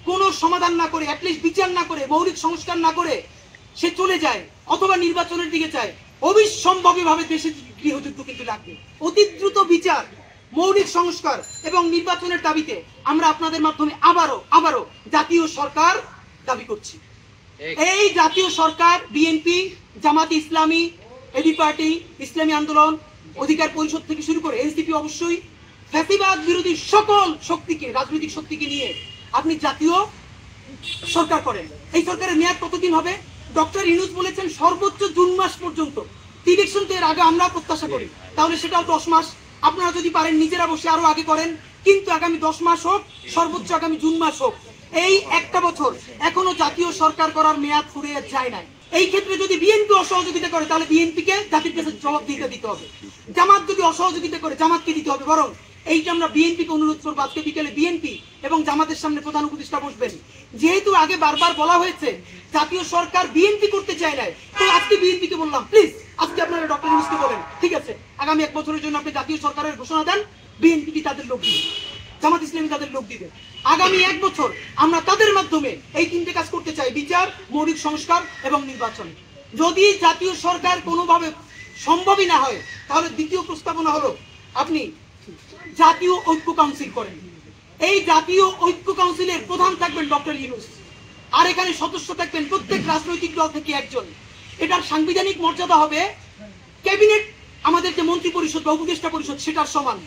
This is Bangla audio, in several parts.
কোনো সমাধান না করে, অ্যাটলিস্ট বিচার না করে, মৌলিক সংস্কার না করে সে চলে যায় অথবা নির্বাচনের দিকে যায়, অবিসম্ভাবীভাবে দেশে গৃহযুদ্ধ কিন্তু লাগবে। অতি দ্রুত বিচার, মৌলিক সংস্কার এবং নির্বাচনের দাবিতে আমরা আপনাদের মাধ্যমে আবারও জাতীয় সরকার দাবি করছি। এই জাতীয় সরকার BNP, Jamaat Islami, AB party, ইসলামী আন্দোলন, অধিকার পরিষদ থেকে শুরু করে এনসিপি, অবশ্যই ফ্যাসিবাদ বিরোধী সকল শক্তিকে, রাজনৈতিক শক্তিকে নিয়ে আপনি জাতীয় সরকার করেন। এই সরকারের মেয়াদ কতদিন হবে? ডক্টর ইউনূস বলেছেন সর্বোচ্চ জুন মাস পর্যন্ত। ইলেকশন তো এর আগে আমরা প্রত্যাশা করি, তাহলে সেটাও 10 মাস। আপনারা যদি পারেন নিজেরা বসে আরো আগে করেন, কিন্তু আগামী 10 মাস হোক, সর্বোচ্চ আগামী জুন মাস হোক। এই একটা বছর এখনো জাতীয় সরকার করার মেয়াদ ফুরিয়ে যায় নাই। এই ক্ষেত্রে যদি বিএনপি অসহযোগিতা করে তাহলে বিএনপিকে জাতির কাছে জবাবদিহিতা দিতে হবে। জামাত যদি অসহযোগিতা করে জামাতকে দিতে হবে। বরং এইটা আমরা বিএনপিকে অনুরোধ করবো, আজকে বিকেলে বিএনপি এবং জামাতের সামনে প্রধান উপদেষ্টা বসবেন। যেহেতু আগে বারবার বলা হয়েছে জাতীয় সরকার বিএনপি করতে চায় না, তো আজকে বিএনপিকে বললাম প্লিজ আজকে আপনারা ডক্টর ইউনূসকে বলেন ঠিক আছে আগামী 1 বছরের জন্য আপনি জাতীয় সরকারের ঘোষণা দেন, বিএনপি তাদের লোক দিবে, জামাত ইসলামী তাদের লোক দিবে। আগামী 1 বছর আমরা তাদের মাধ্যমে এই 3টে কাজ করতে চাই: বিচার, মৌলিক সংস্কার এবং নির্বাচন। যদি জাতীয় সরকার কোনোভাবে সম্ভবই না হয় তাহলে দ্বিতীয় প্রস্তাবনা হলো আপনি জাতীয় ঐক্য কাউন্সিল করেন। এই জাতীয় ঐক্য কাউন্সিলের প্রধান থাকবেন ডক্টর ইউনূস, আর এখানে সদস্য থাকবেন প্রত্যেক রাজনৈতিক দল থেকে একজন। এটার সাংবিধানিক মর্যাদা হবে ক্যাবিনেট, আমাদের যে মন্ত্রী পরিষদ বা উপদেষ্টা পরিষদ সেটার সমান।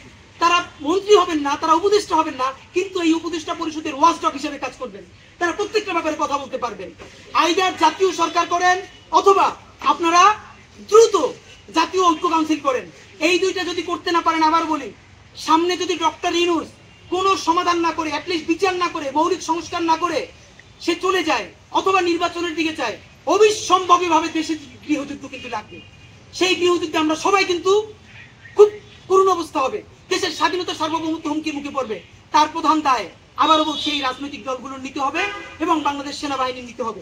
তারা মন্ত্রী হবেন না, তারা উপদেষ্টা হবেন না, কিন্তু এই উপদেষ্টা পরিষদের ওয়াচডগ হিসেবে কাজ করবেন। তারা প্রত্যেকটা ব্যাপারে কথা বলতে পারবেন। আইদার জাতীয় সরকার করেন অথবা আপনারা দ্রুত জাতীয় ঐক্য কাউন্সিল করেন। এই দুইটা যদি করতে না পারেন, আবার বলি, সামনে যদি ডক্টর ইউনূস কোনো সমাধান না করে, অ্যাটলিস্ট বিচার না করে, মৌলিক সংস্কার না করে সে চলে যায় অথবা নির্বাচনের দিকে যায়, অবিসম্ভাবীভাবে দেশে গৃহযুদ্ধ কিন্তু লাগবে। সেই গৃহযুদ্ধে আমরা সবাই কিন্তু খুব করুণ অবস্থা হবে, দেশের স্বাধীনতা সার্বভৌমত্ব হুমকির মুখে পড়বে। তার প্রধান দায় আবারও বলছি এই রাজনৈতিক দলগুলোর নিতে হবে এবং বাংলাদেশ সেনাবাহিনীর নিতে হবে।